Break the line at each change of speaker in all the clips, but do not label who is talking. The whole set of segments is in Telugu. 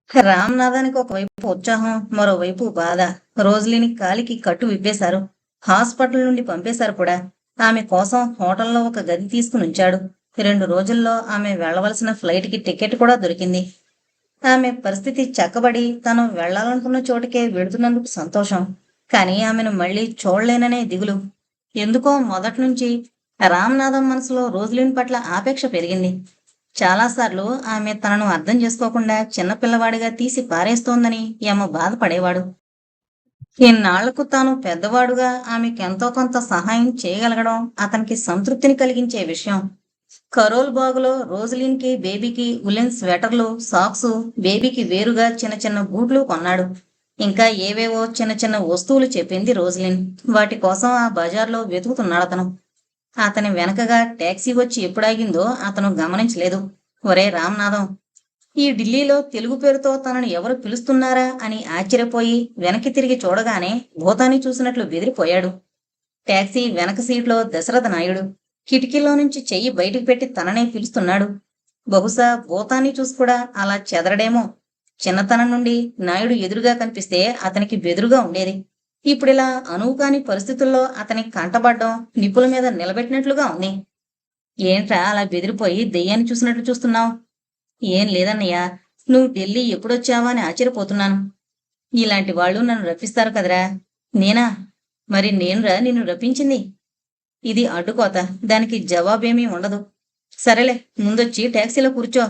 రామ్నాథానికి ఒకవైపు ఉత్సాహం, మరోవైపు బాధ. రోజులిని కాలికి కట్టు విప్పేశారు. హాస్పిటల్ నుండి పంపేశారు కూడా. ఆమె కోసం హోటల్లో ఒక గది తీసుకుని ఉంచాడు. 2 రోజుల్లో ఆమె వెళ్లవలసిన ఫ్లైట్కి టికెట్ కూడా దొరికింది. ఆమె పరిస్థితి చక్కబడి తను వెళ్లాలనుకున్న చోటుకే వెడుతున్నందుకు సంతోషం. కానీ ఆమెను మళ్ళీ చూడలేననే దిగులు. ఎందుకో మొదట్నుంచి రామ్నాథం మనసులో రోజులిన్ పట్ల ఆపేక్ష పెరిగింది. చాలాసార్లు ఆమె తనను అర్థం చేసుకోకుండా చిన్నపిల్లవాడిగా తీసి పారేస్తోందని యమ బాధపడేవాడు. ఇన్నాళ్లకు తాను పెద్దవాడుగా ఆమెకెంతో కొంత సహాయం చేయగలగడం అతనికి సంతృప్తిని కలిగించే విషయం. కరోల్ బాగులో రోజులిన్కి, బేబీకి ఉలెన్ స్వెటర్లు, సాక్సు, బేబీకి వేరుగా చిన్న చిన్న బూట్లు కొన్నాడు. ఇంకా ఏవేవో చిన్న చిన్న వస్తువులు చెప్పింది రోజులిన్. వాటి కోసం ఆ బజార్లో వెతుకుతున్నాడతను. అతని వెనకగా టాక్సీ వచ్చి ఎప్పుడాగిందో అతను గమనించలేదు. ఒరే రామ్నాథం! ఈ ఢిల్లీలో తెలుగు పేరుతో తనను ఎవరు పిలుస్తున్నారా అని ఆశ్చర్యపోయి వెనక్కి తిరిగి చూడగానే భూతాన్ని చూసినట్లు బెదిరిపోయాడు. టాక్సీ వెనక సీట్లో దశరథ నాయుడు. కిటికీలో నుంచి చెయ్యి బయటికి పెట్టి తననే పిలుస్తున్నాడు. బహుశా భూతాన్ని చూసి కూడా అలా చెదరడేమో. చిన్నతనం నుండి నాయుడు ఎదురుగా కనిపిస్తే అతనికి బెదురుగా ఉండేది. ఇప్పుడిలా అనువుకాని పరిస్థితుల్లో అతని కంటబడ్డం నిప్పుల మీద నిలబెట్టినట్లుగా ఉంది. ఏంట్రా అలా బెదిరిపోయి దెయ్యాన్ని చూసినట్లు చూస్తున్నావు? ఏం లేదన్నయ్య, నువ్వు ఢిల్లీ ఎప్పుడొచ్చావా అని ఆశ్చర్యపోతున్నాను. ఇలాంటి వాళ్ళు నన్ను రప్పిస్తారు కదరా. నేనా? మరి నేనురా నిన్ను రప్పించింది. ఇది అడ్డుకోత, దానికి జవాబేమీ ఉండదు. సరేలే, ముందొచ్చి టాక్సీలో కూర్చో.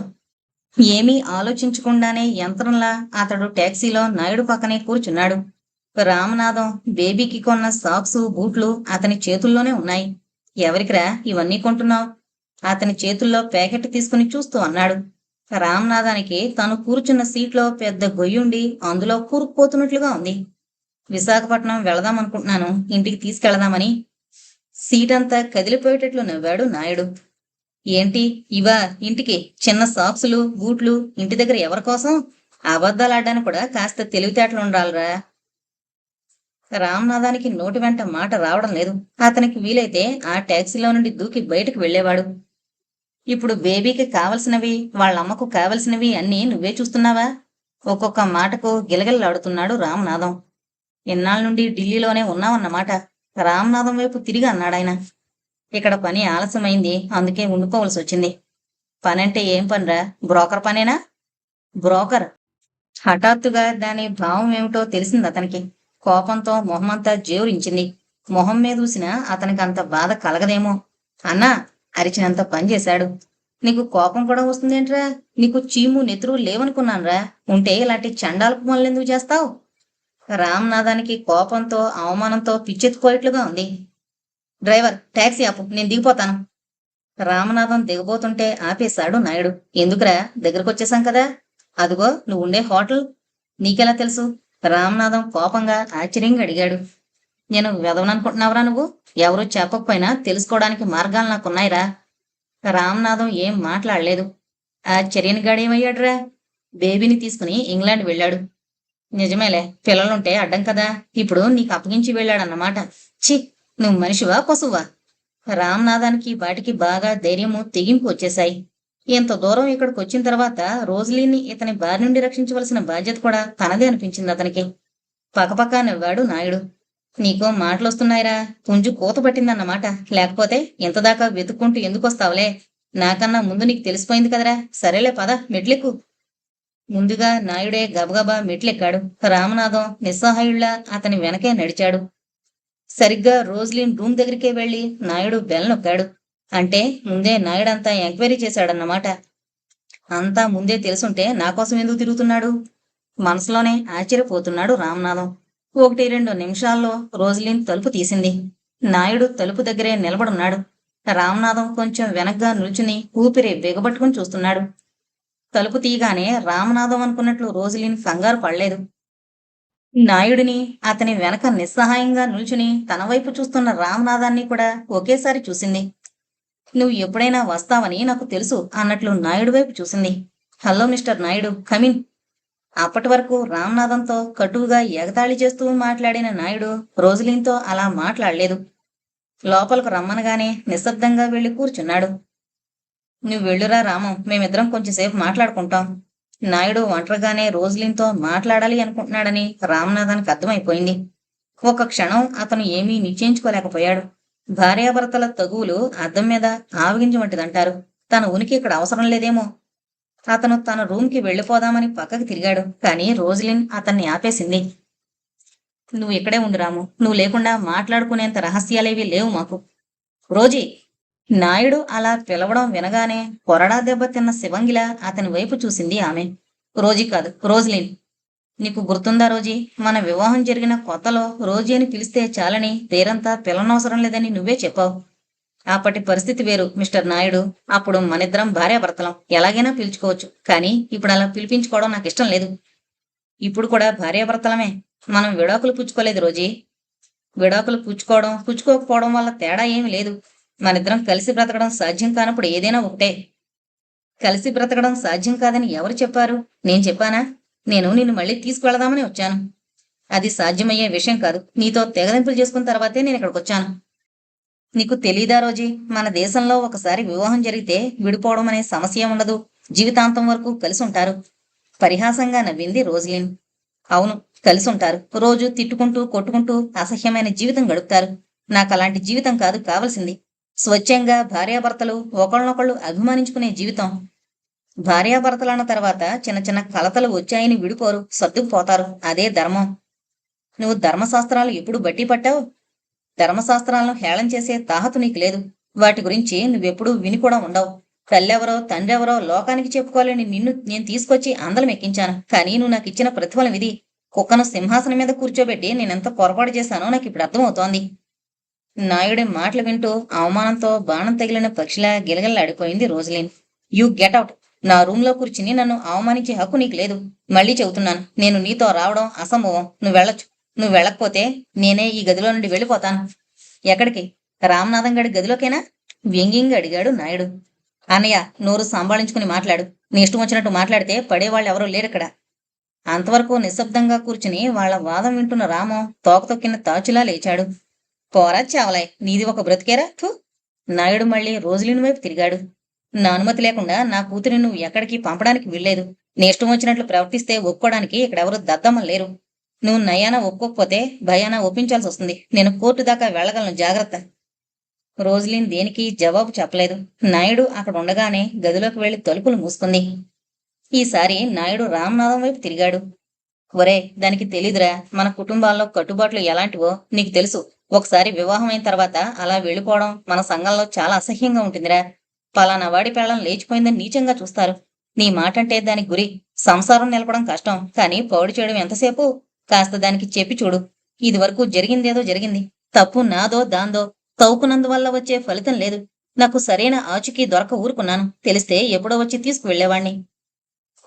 ఏమీ ఆలోచించకుండానే యంత్రంలా అతడు టాక్సీలో నాయుడు పక్కనే కూర్చున్నాడు. రామనాథం బేబీకి కొన్న సాక్సు, బూట్లు అతని చేతుల్లోనే ఉన్నాయి. ఎవరికిరా ఇవన్నీ కొంటున్నావు? అతని చేతుల్లో ప్యాకెట్ తీసుకుని చూస్తూ అన్నాడు. రామనాథానికి తను కూర్చున్న సీట్లో పెద్ద గొయ్యుండి అందులో కూరుకుపోతున్నట్లుగా ఉంది. విశాఖపట్నం వెళదామనుకుంటున్నాను, ఇంటికి తీసుకెళదామని. సీటంతా కదిలిపోయేటట్లు నవ్వాడు నాయుడు. ఏంటి ఇవా ఇంటికి? చిన్న సాక్సులు, బూట్లు ఇంటి దగ్గర ఎవరికోసం? అబద్ధాలాడ్డానికి కూడా కాస్త తెలివితేటలు ఉండాలిరా. రామ్నాథానికి నోటి వెంట మాట రావడం లేదు. అతనికి వీలైతే ఆ టాక్సీలో నుండి దూకి బయటకు వెళ్లేవాడు. ఇప్పుడు బేబీకి కావలసినవి, వాళ్ళమ్మకు కావలసినవి అన్నీ నువ్వే చూస్తున్నావా? ఒక్కొక్క మాటకు గిలగిల్లాడుతున్నాడు రామనాథం. ఇన్నాళ్ళ నుండి ఢిల్లీలోనే ఉన్నావన్నమాట. రామనాథం వైపు తిరిగి అన్నాడాయన. ఇక్కడ పని ఆలస్యమైంది, అందుకే ఉండిపోవలసి వచ్చింది. పనంటే ఏం పనిరా? బ్రోకర్ పనేనా? బ్రోకర్? హఠాత్తుగా దాని భావం ఏమిటో తెలిసింది అతనికి. కోపంతో మొహమంతా జేవురించింది. మొహం మీదూసినా అతనికి అంత బాధ కలగదేమో. అన్నా! అరిచినంత పనిచేశాడు. నీకు కోపం కూడా వస్తుందేంట్రా? నీకు చీము నెత్తురు లేవనుకున్నాన్రా. ఉంటే ఇలాంటి చండాలపు పనులెందుకు చేస్తావు? రామ్నాథానికి కోపంతో అవమానంతో పిచ్చెత్తిపోయేట్లుగా ఉంది. డ్రైవర్, టాక్సీ ఆపు, నేను దిగిపోతాను. రామనాథం దిగబోతుంటే ఆపేశాడు నాయుడు. ఎందుకురా, దగ్గరకొచ్చేశాం కదా. అదిగో నువ్వుండే హోటల్. నీకెలా తెలుసు? రామనాథం కోపంగా ఆశ్చర్యంగా అడిగాడు. నేను వెదవననుకుంటున్నావురా నువ్వు? ఎవరూ చెప్పకపోయినా తెలుసుకోవడానికి మార్గాలు నాకున్నాయిరా. రామనాథం ఏం మాట్లాడలేదు. ఆ చర్యనిగాడేమయ్యాడురా? బేబీని తీసుకుని ఇంగ్లాండ్ వెళ్ళాడు. నిజమేలే, పిల్లలుంటే అడ్డం కదా. ఇప్పుడు నీకు అప్పగించి వెళ్ళాడన్నమాట. ఛీ, నువ్వు మనిషివా పశువా? రామనాథానికి వాటికి బాగా ధైర్యము, తెగింపు వచ్చేశాయి. ఇంత దూరం ఇక్కడికి వచ్చిన తర్వాత రోజులీని ఇతని బారి నుండి రక్షించవలసిన బాధ్యత కూడా తనదే అనిపించింది అతనికి. పకపకా నవ్వాడు నాయుడు. నీకో మాటలొస్తున్నాయిరా, పుంజు కూత పట్టిందన్నమాట. లేకపోతే ఇంతదాకా వెతుక్కుంటూ ఎందుకొస్తావులే? నాకన్నా ముందు నీకు తెలిసిపోయింది కదరా. సరేలే పద, మెట్లెక్కు. ముందుగా నాయుడే గబగబా మెట్లెక్కాడు. రామనాథం నిస్సహాయుళ్లా అతని వెనకే నడిచాడు. సరిగ్గా రోజులీన్ రూమ్ దగ్గరికే వెళ్లి నాయుడు బెల్ నొక్కాడు. అంటే ముందే నాయుడంతా ఎంక్వైరీ చేశాడన్నమాట. అంతా ముందే తెలుసుంటే నాకోసం ఎందుకు తిరుగుతున్నాడు? మనసులోనే ఆశ్చర్యపోతున్నాడు రామనాథం. 1-2 నిమిషాల్లో రోజులీన్ తలుపు తీసింది. నాయుడు తలుపు దగ్గరే నిలబడున్నాడు. రామనాథం కొంచెం వెనగ్గా నిల్చుని ఊపిరి బిగబట్టుకుని చూస్తున్నాడు. తలుపు తీయగానే రామనాథం అనుకున్నట్లు రోజులీన్ కంగారు పడలేదు. నాయుడిని, అతని వెనక నిస్సహాయంగా నిల్చుని తన వైపు చూస్తున్న రామనాథాన్ని కూడా ఒకేసారి చూసింది. నువ్వు ఎప్పుడైనా వస్తావని నాకు తెలుసు అన్నట్లు నాయుడు వైపు చూసింది. Hello mister Naidu, come in. అప్పటి వరకు రామనాథంతో కటువుగా ఎగతాళి చేస్తూ మాట్లాడిన నాయుడు రోజులీన్తో అలా మాట్లాడలేదు. లోపలకు రమ్మనగానే నిశ్శబ్దంగా వెళ్లి కూర్చున్నాడు. నువ్వు వెళ్ళురా రామం, మేమిద్దరం కొంచెంసేపు మాట్లాడుకుంటాం. నాయుడు ఒంటరిగానే రోజ్లిన్తో మాట్లాడాలి అనుకుంటున్నాడని రామనాథానికి అర్థమైపోయింది. ఒక క్షణం అతను ఏమీ నిశ్చయించుకోలేకపోయాడు. భార్యాభర్తల తగువులు అద్దం మీద ఆవగింజ వంటిదంటారు. తన ఉనికి ఇక్కడ అవసరం లేదేమో. అతను తన రూమ్కి వెళ్ళిపోదామని పక్కకి తిరిగాడు. కానీ రోజ్లిన్ అతన్ని ఆపేసింది. నువ్వు ఇక్కడే ఉండు రాము. నువ్వు లేకుండా మాట్లాడుకునేంత రహస్యాలేవీ లేవు మాకు. రోజీ! నాయుడు అలా పిలవడం వినగానే కొరడా దెబ్బ తిన్న శివంగిలా అతని వైపు చూసింది ఆమె. రోజీ కాదు, రోజ్లిన్. నీకు గుర్తుందా రోజీ? మన వివాహం జరిగిన కొత్తలో రోజీ అని పిలిస్తే చాలని పేరంతా పిలనవసరం లేదని నువ్వే చెప్పావు. అప్పటి పరిస్థితి వేరు మిస్టర్ నాయుడు. అప్పుడు మనిద్దరం భార్యాభర్తలం, ఎలాగైనా పిలుచుకోవచ్చు. కానీ ఇప్పుడు అలా పిలిపించుకోవడం నాకు ఇష్టం లేదు. ఇప్పుడు కూడా భార్యాభర్తలమే. మనం విడాకులు పుచ్చుకోలేదు రోజీ. విడాకులు పుచ్చుకోవడం పుచ్చుకోకపోవడం వల్ల తేడా ఏమీ లేదు. మనిద్దరం కలిసి బ్రతకడం సాధ్యం కానప్పుడు ఏదైనా ఒకటే. కలిసి బ్రతకడం సాధ్యం కాదని ఎవరు చెప్పారు? నేను చెప్పానా? నేను నిన్ను మళ్ళీ తీసుకువెళదామని వచ్చాను. అది సాధ్యమయ్యే విషయం కాదు. నీతో తెగదింపులు చేసుకున్న తర్వాతే నేను ఇక్కడికి వచ్చాను. నీకు తెలీదా రోజీ? మన దేశంలో ఒకసారి వివాహం జరిగితే విడిపోవడం అనే సమస్య ఉండదు. జీవితాంతం వరకు కలిసి ఉంటారు. పరిహాసంగా నవ్వింది రోజ్లిన్. అవును, కలిసి ఉంటారు. రోజు తిట్టుకుంటూ కొట్టుకుంటూ అసహ్యమైన జీవితం గడుపుతారు. నాకు అలాంటి జీవితం కాదు కావలసింది. స్వచ్ఛంగా భార్యాభర్తలు ఒకళ్ళనొకళ్ళు అభిమానించుకునే జీవితం. భార్యాభర్తలన్న తర్వాత చిన్న చిన్న కలతలు వచ్చాయని విడిపోరు, సర్దుకుపోతారు. అదే ధర్మం. నువ్వు ధర్మశాస్త్రాలు ఎప్పుడు బట్టి పట్టావు? ధర్మశాస్త్రాలను హేళన చేసే తాహతు నీకు లేదు. వాటి గురించి నువ్వెప్పుడూ విని కూడా ఉండవు. తల్లెవరో తండ్రెవరో లోకానికి చెప్పుకోవాలని నిన్ను నేను తీసుకొచ్చి అందలం ఎక్కించాను. కానీ నువ్వు నాకు ఇచ్చిన ప్రతిఫలం ఇది. కుక్కను సింహాసనం మీద కూర్చోబెట్టి నేనెంత పొరపాటు చేశానో నాకు ఇప్పుడు అర్థమవుతోంది. నాయుడి మాటలు వింటూ అవమానంతో బాణం తగిలిన పక్షిలా గిలగిల్లాడిపోయింది రోజ్లిన్. You get out. నా రూంలో కూర్చుని నన్ను అవమానించే హక్కు నీకు లేదు. మళ్ళీ చెబుతున్నాను, నేను నీతో రావడం అసంభవం. నువ్వు వెళ్ళొచ్చు. నువ్వు వెళ్ళకపోతే నేనే ఈ గదిలో నుండి వెళ్ళిపోతాను. ఎక్కడికి? రామనాథం గడి గదిలోకేనా? వ్యంగ్యంగా అడిగాడు నాయుడు. అన్నయ్య, నోరు సంభాళించుకుని మాట్లాడు. నీ ఇష్టం వచ్చినట్టు మాట్లాడితే పడేవాళ్ళు ఎవరూ లేరిక్కడ. అంతవరకు నిశ్శబ్దంగా కూర్చుని వాళ్ల వాదం వింటున్న రామం తోకతొక్కిన తాచులా లేచాడు. పోరా చావలాయ్, నీది ఒక బ్రతికేరా థూ. నాయుడు మళ్ళీ రోజ్లిన్ వైపు తిరిగాడు. నా అనుమతి లేకుండా నా కూతురిని నువ్వు ఎక్కడికి పంపడానికి వీల్లేదు. నీ ఇష్టం వచ్చినట్లు ప్రవర్తిస్తే ఒప్పుకోవడానికి ఇక్కడెవరూ దద్దమ్మలు లేరు. నువ్వు నయానా ఒప్పుకోకపోతే భయానా ఒప్పించాల్సి వస్తుంది. నేను కోర్టు దాకా వెళ్ళగలను, జాగ్రత్త. రోజ్లిన్ దేనికి జవాబు చెప్పలేదు. నాయుడు అక్కడ ఉండగానే గదిలోకి వెళ్లి తలుపులు మూసుకుంది. ఈసారి నాయుడు రామనాథం వైపు తిరిగాడు. ఒరే, దానికి తెలీదురా, మన కుటుంబాల్లో కట్టుబాట్లు ఎలాంటివో నీకు తెలుసు. ఒకసారి వివాహం అయిన తర్వాత అలా వెళ్ళిపోవడం మన సంఘంలో చాలా అసహ్యంగా ఉంటుందిరా. పలానా వాడి పెళ్ళం లేచిపోయిందని నీచంగా చూస్తారు. నీ మాటంటే దానికి గురి. సంసారం నిలపడం కష్టం, కానీ పౌడు చేయడం ఎంతసేపు? కాస్త దానికి చెప్పి చూడు. ఇది వరకు జరిగిందేదో జరిగింది. తప్పు నాదో దాందో తవ్వుకున్నందువల్ల వచ్చే ఫలితం లేదు. నాకు సరైన ఆచుకీ దొరక ఊరుకున్నాను. తెలిస్తే ఎప్పుడో వచ్చి తీసుకువెళ్లేవాణ్ణి.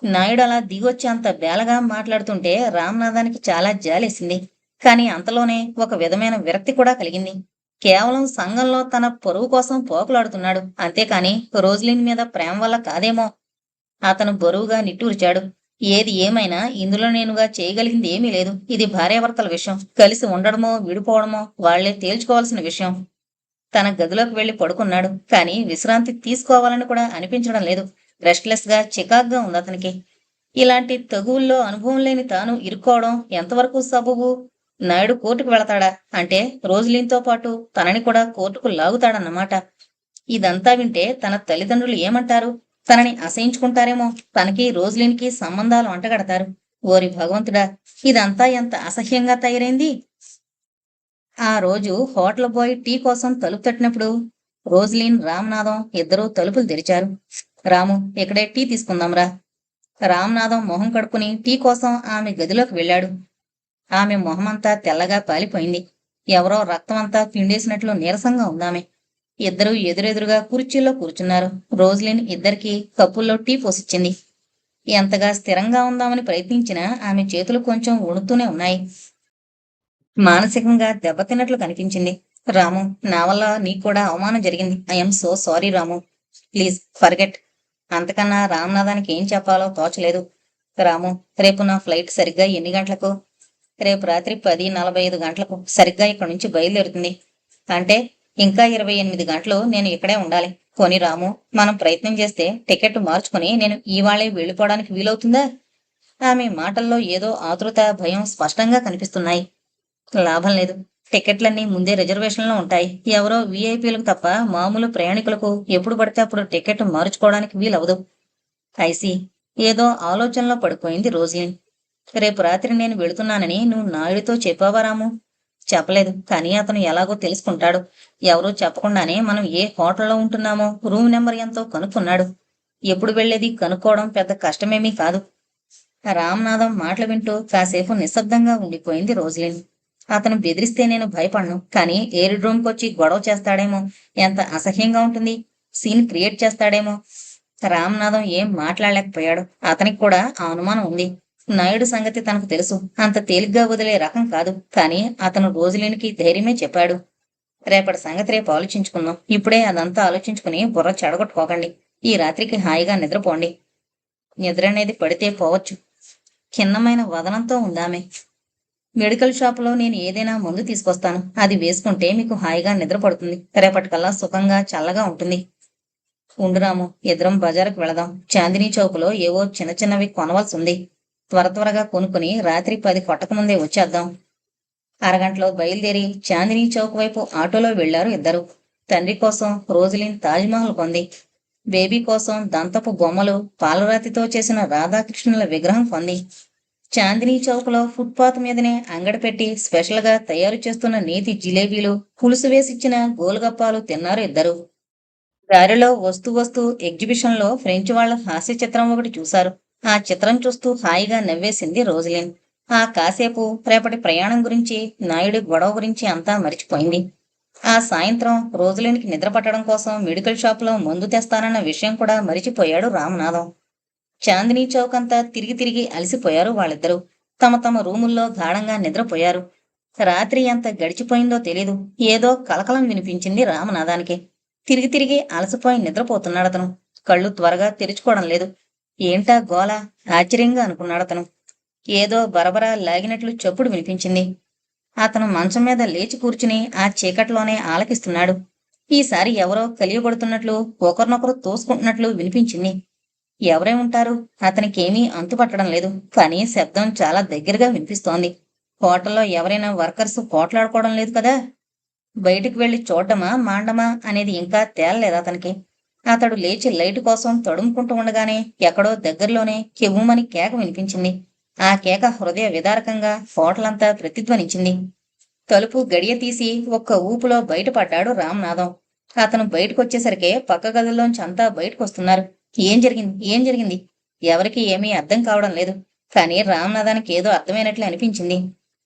నాయుడు అలా దిగొచ్చి అంత బేలగా మాట్లాడుతుంటే రామనాథానికి చాలా జాలేసింది. కాని అంతలోనే ఒక విధమైన విరక్తి కూడా కలిగింది. కేవలం సంఘంలో తన పొరుగు కోసం పోకులాడుతున్నాడు, అంతేకాని రోజ్లిన్ మీద ప్రేమ వల్ల కాదేమో. అతను బరువుగా నిట్టూర్చాడు. ఏది ఏమైనా ఇందులో నేనుగా చేయగలిగింది ఏమీ లేదు. ఇది భార్యాభర్తల విషయం. కలిసి ఉండడమో విడిపోవడమో వాళ్లే తేల్చుకోవాల్సిన విషయం. తన గదిలోకి వెళ్లి పడుకున్నాడు. కాని విశ్రాంతి తీసుకోవాలని కూడా అనిపించడం లేదు. రెస్ట్లెస్ గా చికాగ్గా ఉంది అతనికి. ఇలాంటి తగువుల్లో అనుభవం లేని తాను ఇరుక్కోవడం ఎంతవరకు సబబు? నాయుడు కోర్టుకు వెళతాడా అంటే రోజ్లిన్తో పాటు తనని కూడా కోర్టుకు లాగుతాడన్నమాట. ఇదంతా వింటే తన తల్లిదండ్రులు ఏమంటారు? తనని అసహించుకుంటారేమో. తనకి రోజ్లిన్కి సంబంధాలు అంటగడతారు. ఓరి భగవంతుడా, ఇదంతా ఎంత అసహ్యంగా తయారైంది. ఆ రోజు హోటల్ బాయ్ టీ కోసం తలుపు తట్టినప్పుడు రోజ్లిన్, రామనాథం ఇద్దరూ తలుపులు తెరిచారు. రాము, ఇక్కడే టీ తీసుకుందాంరా. రామనాథం మొహం కడుక్కుని టీ కోసం ఆమె గదిలోకి వెళ్ళాడు. ఆమె మొహమంతా తెల్లగా పాలిపోయింది. ఎవరో రక్తమంతా పిండేసినట్లు నీరసంగా ఉందామె. ఇద్దరూ ఎదురెదురుగా కుర్చీల్లో కూర్చున్నారు. రోజ్లిన్ ఇద్దరికీ కప్పుల్లో టీ పోసిచ్చింది. ఎంతగా స్థిరంగా ఉందామని ప్రయత్నించినా ఆమె చేతులు కొంచెం వణుకుతూనే ఉన్నాయి. మానసికంగా దెబ్బతిన్నట్లు కనిపించింది. రాము, నా వల్ల నీకు కూడా అవమానం జరిగింది. I'm so sorry Ramu. Please forget. అంతకన్నా రామనాథానికి ఏం చెప్పాలో తోచలేదు. రాము, రేపు నా ఫ్లైట్ సరిగ్గా ఎన్ని గంటలకు? రేపు రాత్రి 10:45 గంటలకు సరిగ్గా ఇక్కడి నుంచి బయలుదేరుతుంది. అంటే ఇంకా 28 గంటలు నేను ఇక్కడే ఉండాలి. పోనీ రాము, మనం ప్రయత్నం చేస్తే టికెట్ మార్చుకుని నేను ఇవాళే వెళ్ళిపోవడానికి వీలవుతుందా? ఆమె మాటల్లో ఏదో ఆతృత, భయం స్పష్టంగా కనిపిస్తున్నాయి. లాభం లేదు. టికెట్లన్నీ ముందే రిజర్వేషన్లో ఉంటాయి. ఎవరో వీఐపీలకు తప్ప మామూలు ప్రయాణికులకు ఎప్పుడు పడితే అప్పుడు టికెట్ మార్చుకోవడానికి వీలవదు. ఐసి. ఏదో ఆలోచనలో పడిపోయింది రోజిలిన్. రేపు రాత్రి నేను వెళుతున్నానని నువ్వు నాయుడితో చెప్పావా రాము? చెప్పలేదు. కానీ అతను ఎలాగో తెలుసుకుంటాడు. ఎవరూ చెప్పకుండానే మనం ఏ హోటల్లో ఉంటున్నామో, రూమ్ నెంబర్ ఎంతో కనుక్కున్నాడు. ఎప్పుడు వెళ్లేది కనుక్కోవడం పెద్ద కష్టమేమీ కాదు. రామ్నాథం మాటలు వింటూ కాసేపు నిశ్శబ్దంగా ఉండిపోయింది రోజిలిన్. అతను బెదిరిస్తే నేను భయపడను, కానీ ఎయిర్ రూమ్కొచ్చి గొడవ చేస్తాడేమో, ఎంత అసహ్యంగా ఉంటుంది. సీన్ క్రియేట్ చేస్తాడేమో. రామ్నాథం ఏం మాట్లాడలేకపోయాడు. అతనికి కూడా ఆ అనుమానం ఉంది. నాయుడు సంగతి తనకు తెలుసు. అంత తేలిగ్గా వదిలే రకం కాదు. కానీ అతను రోజులినికి ధైర్యమే చెప్పాడు. రేపటి సంగతి రేపు ఆలోచించుకుందాం. ఇప్పుడే అదంతా ఆలోచించుకుని బుర్ర చెడగొట్టుకోకండి. ఈ రాత్రికి హాయిగా నిద్రపోండి. నిద్ర అనేది పడితే పోవచ్చు. ఖిన్నమైన వదనంతో ఉందామె. మెడికల్ షాపులో నేను ఏదైనా మందు తీసుకొస్తాను. అది వేసుకుంటే మీకు హాయిగా నిద్ర పడుతుంది. రేపటికల్లా సుఖంగా చల్లగా ఉంటుంది. ఉండురాము, ఇద్దరం బజారుకు వెళదాం. చాందినీ చౌకులో ఏవో చిన్న చిన్నవి కొనవలసి ఉంది. త్వరగా కొనుక్కుని రాత్రి 10 కొట్టకముందే వచ్చేద్దాం. అరగంటలో బయలుదేరి చాందినీ చౌక్ వైపు ఆటోలో వెళ్లారు ఇద్దరు. తండ్రి కోసం రోజిలిన్ తాజ్మహల్ కొంది. బేబీ కోసం దంతపు బొమ్మలు, పాలరాతితో చేసిన రాధాకృష్ణుల విగ్రహం కొంది. చాందినీ చౌక్లో ఫుట్పాత్ మీదనే అంగడి పెట్టి స్పెషల్గా తయారు చేస్తున్న నేతి జిలేబీలు, పులుసు వేసిచ్చిన గోలుగప్పాలు తిన్నారు ఇద్దరు. దారిలో వస్తూ వస్తూ ఎగ్జిబిషన్లో ఫ్రెంచ్ వాళ్ల హాస్య చిత్రం ఒకటి చూశారు. ఆ చిత్రం చూస్తూ హాయిగా నవ్వేసింది రోజిలిన్. ఆ కాసేపు రేపటి ప్రయాణం గురించి, నాయుడి గొడవ గురించి అంతా మరిచిపోయింది. ఆ సాయంత్రం రోజులినికి నిద్ర పట్టడం కోసం మెడికల్ షాపులో మందు తెస్తానన్న విషయం కూడా మరిచిపోయాడు రామనాథం. చాందినీ చౌక్ అంతా తిరిగి తిరిగి అలసిపోయారు వాళ్ళిద్దరూ. తమ తమ రూముల్లో గాఢంగా నిద్రపోయారు. రాత్రి ఎంత గడిచిపోయిందో తెలీదు. ఏదో కలకలం వినిపించింది రామనాథానికి. తిరిగి తిరిగి అలసిపోయి నిద్రపోతున్నాడతను. కళ్ళు త్వరగా తెరుచుకోవడం లేదు. ఏంటా గోల? ఆశ్చర్యంగా అనుకున్నాడతను. ఏదో బరబరా లాగినట్లు చప్పుడు వినిపించింది. అతను మంచం మీద లేచి కూర్చుని ఆ చీకట్లోనే ఆలకిస్తున్నాడు. ఈసారి ఎవరో కలియబడుతున్నట్లు, ఒకరినొకరు తోసుకుంటున్నట్లు వినిపించింది. ఎవరై ఉంటారు? అతనికేమీ అంతుపట్టడం లేదు. కానీ శబ్దం చాలా దగ్గరగా వినిపిస్తోంది. హోటల్లో ఎవరైనా వర్కర్స్ పోట్లాడుకోవడం లేదు కదా? బయటికి వెళ్లి చూడ్డమా మాండమా అనేది ఇంకా తేలలేదు అతనికి. అతడు లేచి లైటు కోసం తడుముకుంటూ ఉండగానే ఎక్కడో దగ్గరలోనే కెవ్వుమని కేక వినిపించింది. ఆ కేక హృదయ విదారకంగా హోటలంతా ప్రతిధ్వనించింది. తలుపు గడియ తీసి ఒక్క ఊపులో బయటపడ్డాడు రామనాథం. అతను బయటకొచ్చేసరికే పక్క గదుల్లోంచి అంతా బయటకొస్తున్నారు. ఏం జరిగింది? ఏం జరిగింది? ఎవరికీ ఏమీ అర్థం కావడం లేదు. కానీ రామనాథానికి ఏదో అర్థమైనట్లు అనిపించింది.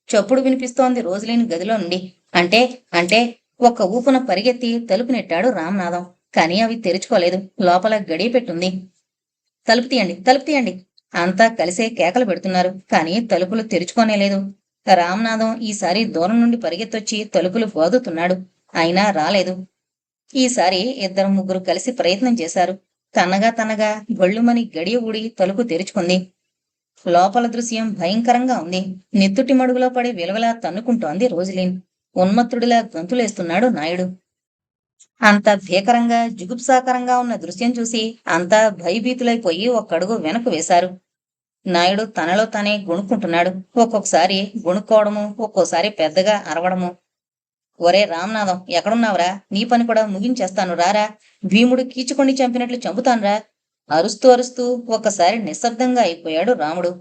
చప్పుడు వినిపిస్తోంది రోజులేని గదిలో నుండి. అంటే అంటే ఒక్క ఊపున పరిగెత్తి తలుపు నెట్టాడు రామనాథం. కానీ అవి తెరుచుకోలేదు. లోపల గడియ పెట్టుంది. తలుపు తీయండి, తలుపు తీయండి! అంతా కలిసే కేకలు పెడుతున్నారు. కానీ తలుపులు తెరుచుకోనేలేదు. రామనాథం ఈసారి దూరం నుండి పరిగెత్తొచ్చి తలుపులు బాదుతున్నాడు. అయినా రాలేదు. ఈసారి ఇద్దరు ముగ్గురు కలిసి ప్రయత్నం చేశారు. తన్నగా గొళ్ళుమని గడియ ఊడి తలుపు తెరుచుకుంది. లోపల దృశ్యం భయంకరంగా ఉంది. నెత్తుటి మడుగులో పడి విలవలా తన్నుకుంటోంది రోజులీన్. ఉన్మత్తుడిలా గంతులేస్తున్నాడు నాయుడు. అంత భీకరంగా, జుగుప్సాకరంగా ఉన్న దృశ్యం చూసి అంతా భయభీతులైపోయి ఒక్కడుగు వెనక్కు వేశారు. నాయుడు తనలో తానే గొణుక్కుంటున్నాడు. ఒక్కొక్కసారి గొణుక్కోవడము, ఒక్కోసారి పెద్దగా అరవడము. ఒరే రామనాథం, ఎక్కడున్నావురా? నీ పని కూడా ముగించేస్తాను రారా. భీముడు కీచుకొని చంపినట్లు చంపుతాన్రా. అరుస్తూ అరుస్తూ ఒక్కసారి నిశ్శబ్దంగా అయిపోయాడు రాముడు.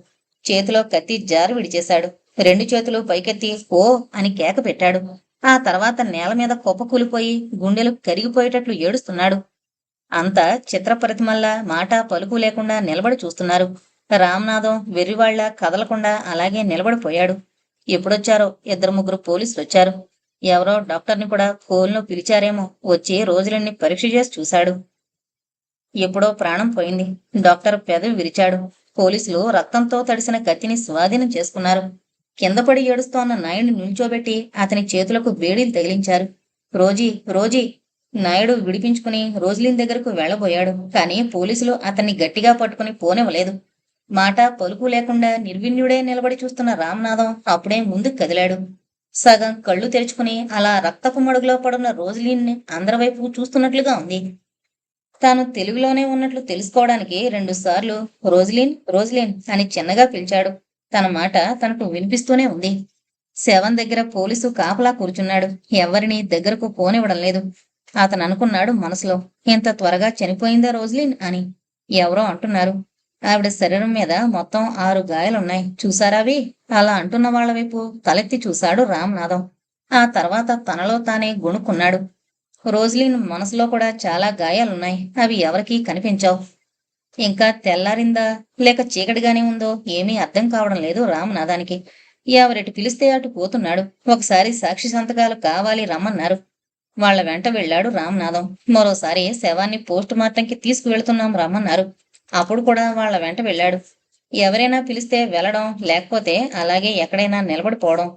చేతిలో కత్తి జారి విడిచేశాడు. 2 చేతులు పైకెత్తి ఓ అని కేక పెట్టాడు. ఆ తర్వాత నేల మీద కుప్పకూలిపోయి గుండెలు కరిగిపోయేటట్లు ఏడుస్తున్నాడు. అంతా చిత్రప్రతిమల్లా మాట పలుకు లేకుండా నిలబడి చూస్తున్నారు. రామనాథం వెర్రివాళ్లా కదలకుండా అలాగే నిలబడిపోయాడు. ఎప్పుడొచ్చారో 2-3 పోలీసులు వచ్చారు. ఎవరో డాక్టర్ని కూడా ఫోన్లో పిలిచారేమో. వచ్చి రోజులన్నీ పరీక్ష చేసి చూశాడు. ఎప్పుడో ప్రాణం పోయింది. డాక్టర్ పెదవి విరిచాడు. పోలీసులు రక్తంతో తడిసిన కత్తిని స్వాధీనం చేసుకున్నారు. కిందపడి ఏడుస్తోన్న నాయుడిని నిల్చోబెట్టి అతని చేతులకు బేడీలు తగిలించారు. Rosie, Rosie! నాయుడు విడిపించుకుని రోజులిన్ దగ్గరకు వెళ్లబోయాడు. కానీ పోలీసులు అతన్ని గట్టిగా పట్టుకుని పోనివ్వలేదు. మాట పలుకు లేకుండా నిర్విణ్యుడే నిలబడి చూస్తున్న రామనాథం అప్పుడే ముందుకు కదిలాడు. సగం కళ్ళు తెరుచుకుని అలా రక్తపు మడుగులో పడున్న రోజులీన్ని అందరి వైపు చూస్తున్నట్లుగా ఉంది. తాను తెలుగులోనే ఉన్నట్లు తెలుసుకోవడానికి 2 సార్లు రోజులీన్ రోజులీన్ అని చిన్నగా పిలిచాడు. తన మాట తనకు వినిపిస్తూనే ఉంది. శవం దగ్గర పోలీసు కాపలా కూర్చున్నాడు. ఎవరిని దగ్గరకు పోనివ్వడం లేదు. అతను అనుకున్నాడు మనసులో, ఇంత త్వరగా చనిపోయిందా రోజులీన్ అని. ఎవరో అంటున్నారు. ఆవిడ శరీరం మీద మొత్తం 6 గాయాలున్నాయి, చూసారావి? అలా అంటున్న వాళ్ళ వైపు తలెత్తి చూశాడు రామనాథం. ఆ తర్వాత తనలో తానే గొణుక్కున్నాడు. రోజులీన్ మనసులో కూడా చాలా గాయాలున్నాయి, అవి ఎవరికీ కనిపించావు. ఇంకా తెల్లారిందా లేక చీకటిగానే ఉందో ఏమీ అర్థం కావడం లేదు రామనాథానికి. ఎవరెటు పిలిస్తే అటు పోతున్నాడు. ఒకసారి సాక్షి సంతకాలు కావాలి రమ్మన్నారు. వాళ్ళ వెంట వెళ్ళాడు రామనాథం. మరోసారి శవాన్ని పోస్ట్ మార్టంకి తీసుకువెళ్తున్నాం రమ్మన్నారు. అప్పుడు కూడా వాళ్ళ వెంట వెళ్ళాడు. ఎవరైనా పిలిస్తే వెళ్ళడం, లేకపోతే అలాగే ఎక్కడైనా నిలబడిపోవడం.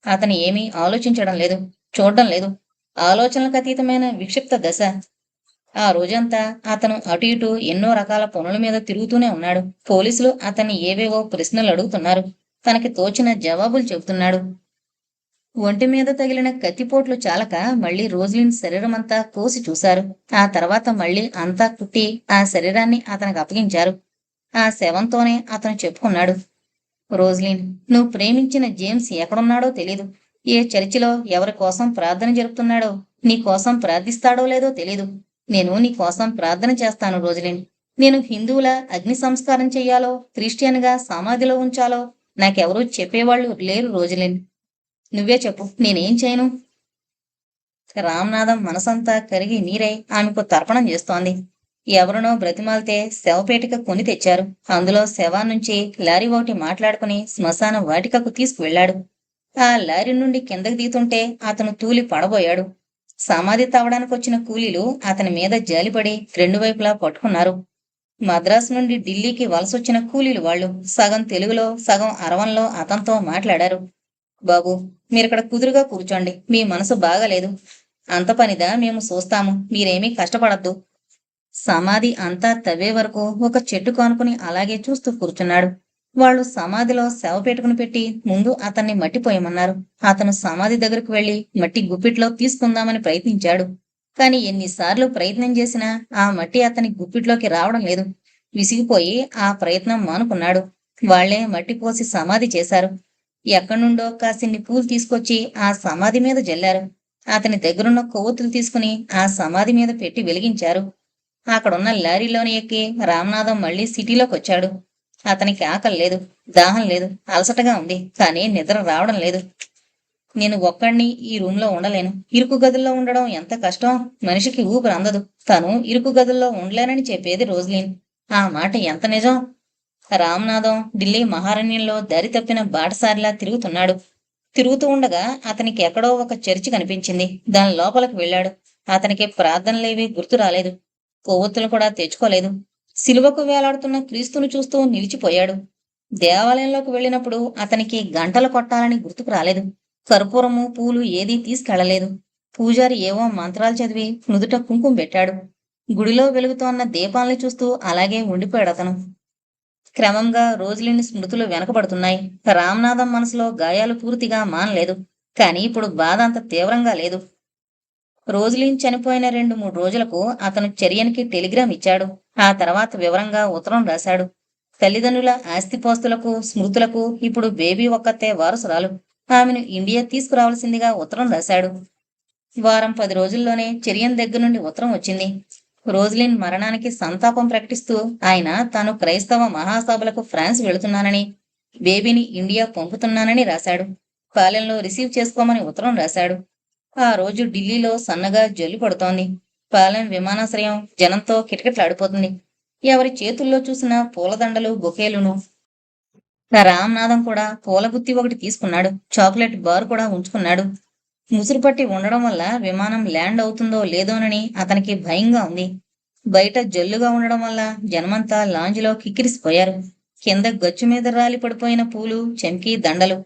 అతను ఏమీ ఆలోచించడం లేదు, చూడడం లేదు. ఆలోచనలకు అతీతమైన విక్షిప్త దశ. ఆ రోజంతా అతను అటు ఇటు ఎన్నో రకాల పనుల మీద తిరుగుతూనే ఉన్నాడు. పోలీసులు అతన్ని ఏవేవో ప్రశ్నలు అడుగుతున్నారు. తనకి తోచిన జవాబులు చెబుతున్నాడు. ఒంటి మీద తగిలిన కత్తిపోట్లు చాలక మళ్లీ రోజులిన్ శరీరమంతా కోసి చూశారు. ఆ తర్వాత మళ్లీ అంతా కుట్టి ఆ శరీరాన్ని అతనికి అప్పగించారు. ఆ శవంతోనే అతను చెప్పుకున్నాడు, రోజులిన్, నువ్వు ప్రేమించిన జేమ్స్ ఎక్కడున్నాడో తెలీదు. ఏ చర్చిలో ఎవరి కోసం ప్రార్థన జరుపుతున్నాడో, నీ కోసం ప్రార్థిస్తాడో లేదో తెలీదు. నేను నీ కోసం ప్రార్థన చేస్తాను రోజులిన్. నేను హిందువుల అగ్ని సంస్కారం చెయ్యాలో, క్రిస్టియన్గా సమాధిలో ఉంచాలో నాకెవరూ చెప్పేవాళ్లు లేరు రోజులిన్. నువ్వే చెప్పు, నేనేం చేయను? రామనాథం మనసంతా కరిగి నీరై ఆమెకు తర్పణం చేస్తోంది. ఎవరినో బ్రతిమాలితే శవపేటిక కొని తెచ్చారు. అందులో శవాన్నుంచి లారీ ఒకటి మాట్లాడుకుని శ్మశాన వాటికకు తీసుకువెళ్లాడు. ఆ లారీ నుండి కిందకి దిగుతుంటే అతను తూలి పడబోయాడు. సమాధి తవ్వడానికొచ్చిన కూలీలు అతని మీద జాలిపడి 2 వైపులా పట్టుకున్నారు. మద్రాసు నుండి ఢిల్లీకి వలసొచ్చిన కూలీలు వాళ్ళు. సగం తెలుగులో సగం అరవంలో అతనితో మాట్లాడారు. బాబు, మీరిక్కడ కుదురుగా కూర్చోండి. మీ మనసు బాగాలేదు. అంత పనిదా మేము చూస్తాము, మీరేమీ కష్టపడద్దు. సమాధి అంతా తవ్వే వరకు ఒక చెట్టు కానుకుని అలాగే చూస్తూ కూర్చున్నాడు. వాళ్ళు సమాధిలో శవ పెట్టుకుని పెట్టి ముందు అతన్ని మట్టిపోయమన్నారు. అతను సమాధి దగ్గరకు వెళ్లి మట్టి గుప్పిట్లో తీసుకుందామని ప్రయత్నించాడు. కాని ఎన్నిసార్లు ప్రయత్నం చేసినా ఆ మట్టి అతని గుప్పిట్లోకి రావడం లేదు. విసిగిపోయి ఆ ప్రయత్నం మానుకున్నాడు. వాళ్లే మట్టి పోసి సమాధి చేశారు. ఎక్కడ్నుండో కాసిన్ని పూలు తీసుకొచ్చి ఆ సమాధి మీద జల్లారు. అతని దగ్గరున్న కొవ్వొత్తులు తీసుకుని ఆ సమాధి మీద పెట్టి వెలిగించారు. అక్కడున్న లారీలోని ఎక్కి రామనాథం మళ్లీ సిటీలోకి వచ్చాడు. అతనికి ఆకలి లేదు, దాహం లేదు, అలసటగా ఉంది. కానీ నిద్ర రావడం లేదు. నేను ఒక్కడిని ఈ రూంలో ఉండలేను. ఇరుకు గదుల్లో ఉండడం ఎంత కష్టం. మనిషికి ఊపిరి అందదు. తను ఇరుకు గదుల్లో ఉండలేనని చెప్పేది రోజులీన్. ఆ మాట ఎంత నిజం. రామనాథం ఢిల్లీ మహారణ్యంలో దారి తప్పిన బాటసారిలా తిరుగుతున్నాడు. తిరుగుతూ ఉండగా అతనికి ఎక్కడో ఒక చర్చి కనిపించింది. దాని లోపలికి వెళ్ళాడు. అతనికి ప్రార్థనలేవీ గుర్తు రాలేదు. కొవ్వొత్తులు కూడా తెచ్చుకోలేదు. సిలువకు వేలాడుతున్న క్రీస్తును చూస్తూ నిలిచిపోయాడు. దేవాలయంలోకి వెళ్ళినప్పుడు అతనికి గంటలు కొట్టాలని గుర్తుకు రాలేదు. కర్పూరము, పూలు ఏదీ తీసుకెళ్లలేదు. పూజారి ఏవో మంత్రాలు చదివి నుదుట కుంకుమ పెట్టాడు. గుడిలో వెలుగుతోన్న దీపాల్ని చూస్తూ అలాగే ఉండిపోయాడు అతను. క్రమంగా రోజులిని స్మృతులు వెనకబడుతున్నాయి. రామనాథం మనసులో గాయాలు పూర్తిగా మానలేదు. కాని ఇప్పుడు బాధ అంత తీవ్రంగా లేదు. రోజులిన్ చనిపోయిన 2-3 రోజులకు అతను చర్యనికి టెలిగ్రామ్ ఇచ్చాడు. ఆ తర్వాత వివరంగా ఉత్తరం రాశాడు. తల్లిదండ్రుల ఆస్తిపోస్తులకు, స్మృతులకు ఇప్పుడు బేబీ ఒక్కతే వారసురాలు. ఆమెను ఇండియా తీసుకురావాల్సిందిగా ఉత్తరం రాశాడు. వారం 10 రోజుల్లోనే చెరియన్ దగ్గర నుండి ఉత్తరం వచ్చింది. రోజులిన్ మరణానికి సంతాపం ప్రకటిస్తూ ఆయన తాను క్రైస్తవ మహాసభలకు ఫ్రాన్స్ వెళుతున్నానని, బేబీని ఇండియా పంపుతున్నానని రాశాడు. పాలెంలో రిసీవ్ చేసుకోమని ఉత్తరం రాశాడు. ఆ రోజు ఢిల్లీలో సన్నగా జల్లు పడుతోంది. పాలెం విమానాశ్రయం జనంతో కిటకిటలాడిపోతుంది. ఎవరి చేతుల్లో చూసినా పూలదండలు, బొకేలును. రామనాథం కూడా పూలగుత్తి ఒకటి తీసుకున్నాడు. చాక్లెట్ బార్ కూడా ఉంచుకున్నాడు. ముసురు పట్టి ఉండడం వల్ల విమానం ల్యాండ్ అవుతుందో లేదోనని అతనికి భయంగా ఉంది. బయట జల్లుగా ఉండడం వల్ల జనమంతా లాంజ్లో కిక్కిరిసిపోయారు. కింద గచ్చు మీద రాలి పడిపోయిన పూలు, చెంకీ దండలు.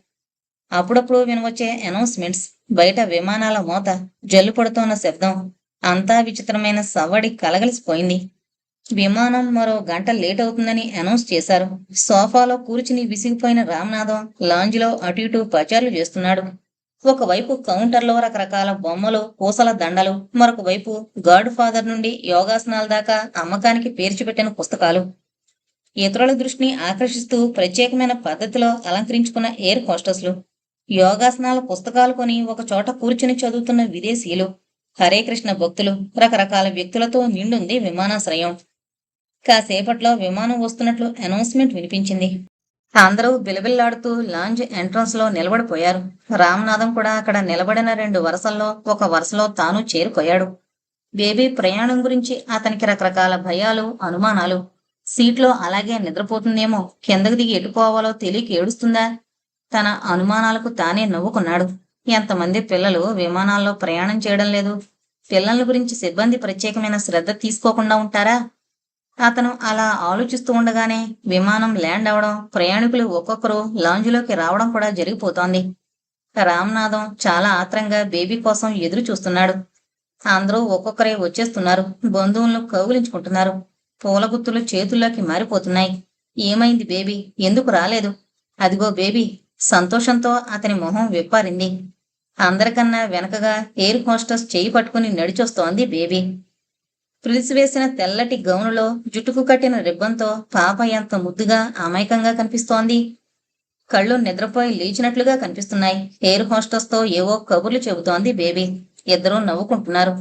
అప్పుడప్పుడు వినవచ్చే అనౌన్స్మెంట్స్, బయట విమానాల మోత, జల్లు పడుతోన్న శబ్దం. అంతా విచిత్రమైన సవ్వడి కలగలిసిపోయింది. విమానం మరో గంట లేట్ అవుతుందని అనౌన్స్ చేశారు. సోఫాలో కూర్చుని విసిగిపోయిన రామనాథం లాంజ్లో అటు ఇటు పచార్లు చేస్తున్నాడు. ఒకవైపు కౌంటర్లో రకరకాల బొమ్మలు, పూసల దండలు, మరొక వైపు గాడ్ ఫాదర్ నుండి యోగాసనాల దాకా అమ్మకానికి పేర్చిపెట్టిన పుస్తకాలు. ఇతరుల దృష్టిని ఆకర్షిస్తూ ప్రత్యేకమైన పద్ధతిలో అలంకరించుకున్న ఎయిర్ హోస్టెస్లు, యోగాసనాల పుస్తకాలు కొని ఒక చోట కూర్చుని చదువుతున్న విదేశీయులు, హరే కృష్ణ భక్తులు, రకరకాల వ్యక్తులతో నిండుంది విమానాశ్రయం. కాసేపట్లో విమానం వస్తున్నట్లు అనౌన్స్మెంట్ వినిపించింది. అందరూ బిలబిల్లాడుతూ లాంజ్ ఎంట్రన్స్ లో నిలబడిపోయారు. రామనాథం కూడా అక్కడ నిలబడిన 2 వరుసల్లో ఒక వరుసలో తాను చేరిపోయాడు. బేబీ ప్రయాణం గురించి అతనికి రకరకాల భయాలు, అనుమానాలు. సీట్లో అలాగే నిద్రపోతుందేమో, కిందకు దిగి ఎటుపోవాలో తెలియక ఏడుస్తుందా? తన అనుమానాలకు తానే నవ్వుకున్నాడు. ఎంతమంది పిల్లలు విమానాల్లో ప్రయాణం చేయడం లేదు? పిల్లల గురించి సిబ్బంది ప్రత్యేకమైన శ్రద్ధ తీసుకోకుండా ఉంటారా? అతను అలా ఆలోచిస్తూ ఉండగానే విమానం ల్యాండ్ అవడం, ప్రయాణికులు ఒక్కొక్కరు లాంజ్లోకి రావడం కూడా జరిగిపోతోంది. రామనాథం చాలా ఆత్రంగా బేబీ కోసం ఎదురు చూస్తున్నాడు. అందరూ ఒక్కొక్కరే వచ్చేస్తున్నారు. బంధువులను కౌగిలించుకుంటున్నారు. పూల గుత్తులు చేతుల్లోకి మారిపోతున్నాయి. ఏమైంది బేబీ? ఎందుకు రాలేదు? అదిగో బేబీ! సంతోషంతో అతని మొహం విప్పారింది. అందరికన్నా వెనకగా ఎయిర్ హోస్టెస్ చేయి పట్టుకుని నడిచొస్తోంది బేబీ. వేసిన తెల్లటి గౌనులో జుట్టుకు కట్టిన రిబ్బన్తో పాప ఎంత ముద్దుగా, అమాయకంగా కనిపిస్తోంది. కళ్ళు నిద్రపోయి లేచినట్లుగా కనిపిస్తున్నాయి. ఎయిర్ హోస్టెస్ తో ఏవో కబుర్లు చెబుతోంది బేబీ. ఇద్దరూ నవ్వుకుంటున్నారు.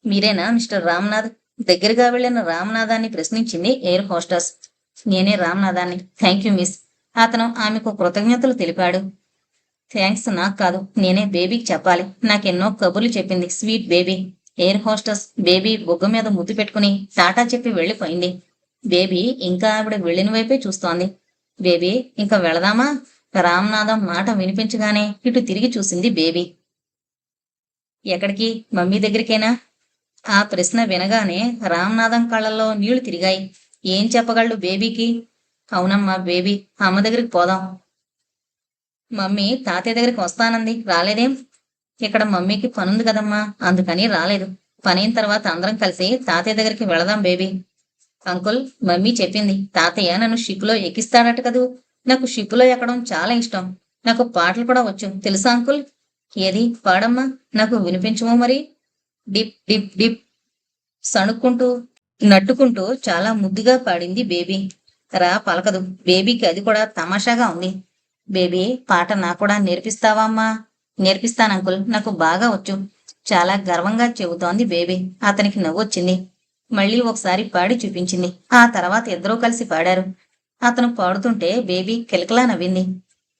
మీరేనా మిస్టర్ రామ్నాథ్? దగ్గరగా వెళ్లిన రామనాథాన్ని ప్రశ్నించింది ఎయిర్ హోస్టెస్. నేనే రామనాథాన్ని. Thank you miss. అతను ఆమెకు కృతజ్ఞతలు తెలిపాడు. థ్యాంక్స్ నాకు కాదు, నేనే బేబీకి చెప్పాలి. నాకెన్నో కబుర్లు చెప్పింది sweet baby. Air hostess baby బొగ్గ మీద ముద్దు పెట్టుకుని టాటా చెప్పి వెళ్లిపోయింది. బేబీ ఇంకా ఆవిడ వెళ్లిన వైపే చూస్తోంది. బేబీ, ఇంకా వెళదామా? రామనాథం మాట వినిపించగానే ఇటు తిరిగి చూసింది బేబీ. ఎక్కడికి? మమ్మీ దగ్గరికేనా? ఆ ప్రశ్న వినగానే రామనాథం కళ్ళల్లో నీళ్లు తిరిగాయి. ఏం చెప్పగలడు బేబీకి? అవునమ్మా బేబీ, అమ్మ దగ్గరికి పోదాం. మమ్మీ తాతయ్య దగ్గరికి వస్తానంది, రాలేదేం? ఇక్కడ మమ్మీకి పనుంది కదమ్మా, అందుకని రాలేదు. పనైన తర్వాత అందరం కలిసి తాతయ్య దగ్గరికి వెళదాం బేబీ. అంకుల్, మమ్మీ చెప్పింది తాతయ్య నన్ను షిప్లో ఎక్కిస్తాడట కదూ. నాకు షిప్లో ఎక్కడం చాలా ఇష్టం. నాకు పాటలు కూడా వచ్చు, తెలుసా అంకుల్? ఏది పాడమ్మా, నాకు వినిపించమో మరి. డిప్ డిప్ డిప్ సణుక్కుంటూ నట్టుకుంటూ చాలా ముద్దుగా పాడింది బేబీ. రా పలకదు. బేబీకి అది కూడా తమాషాగా ఉంది. బేబీ, పాట నాకు కూడా నేర్పిస్తావా అమ్మా? నేర్పిస్తాను అంకుల్, నాకు బాగా వచ్చు. చాలా గర్వంగా చెబుతోంది బేబీ. అతనికి నవ్వొచ్చింది. మళ్ళీ ఒకసారి పాడి చూపించింది. ఆ తర్వాత ఇద్దరూ కలిసి పాడారు. అతను పాడుతుంటే బేబీ కిలకిలా నవ్వింది.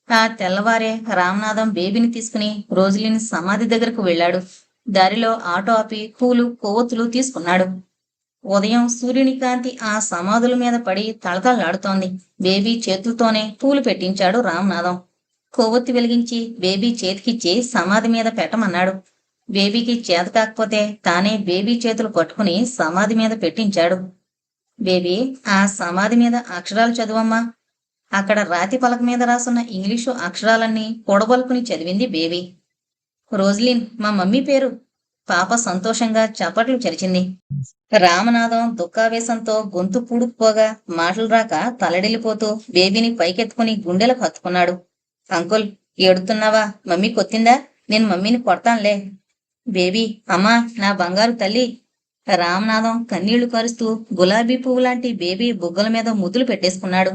ఆ తెల్లవారే రామనాథం బేబీని తీసుకుని రోజులిని సమాధి దగ్గరకు వెళ్ళాడు. దారిలో ఆటో ఆపి పూలు, కొవ్వొత్తులు తీసుకున్నాడు. ఉదయం సూర్యుని కాంతి ఆ సమాధుల మీద పడి తళతళలాడుతోంది. బేబీ చేతులతోనే పూలు పెట్టించాడు రామనాథం. కొవ్వొత్తి వెలిగించి బేబీ చేతికిచ్చి సమాధి మీద పెట్టమన్నాడు. బేబీకి చేత కాకపోతే తానే బేబీ చేతులు పట్టుకుని సమాధి మీద పెట్టించాడు. బేబీ, ఆ సమాధి మీద అక్షరాలు చదువమ్మా. అక్కడ రాతి పలక మీద రాసున్న ఇంగ్లీషు అక్షరాలన్నీ పొడబలుకుని చదివింది బేబీ. రోజలిన్ మా మమ్మీ పేరు. పాప సంతోషంగా చప్పట్లు చరిచింది. రామనాథం దుఃఖావేశంతో గొంతు పూడుకుపోగా మాటలు రాక తలడిల్లిపోతూ బేబీని పైకెత్తుకుని గుండెలకు హత్తుకున్నాడు. అంకుల్, ఏడుతున్నావా? మమ్మీ కొత్తిందా? నేను మమ్మీని కొడతానులే. బేబీ, అమ్మా, నా బంగారు తల్లి. రామనాథం కన్నీళ్లు కారుస్తూ గులాబీ పువ్వు లాంటి బేబీ బుగ్గల మీద ముద్దులు పెట్టేసుకున్నాడు.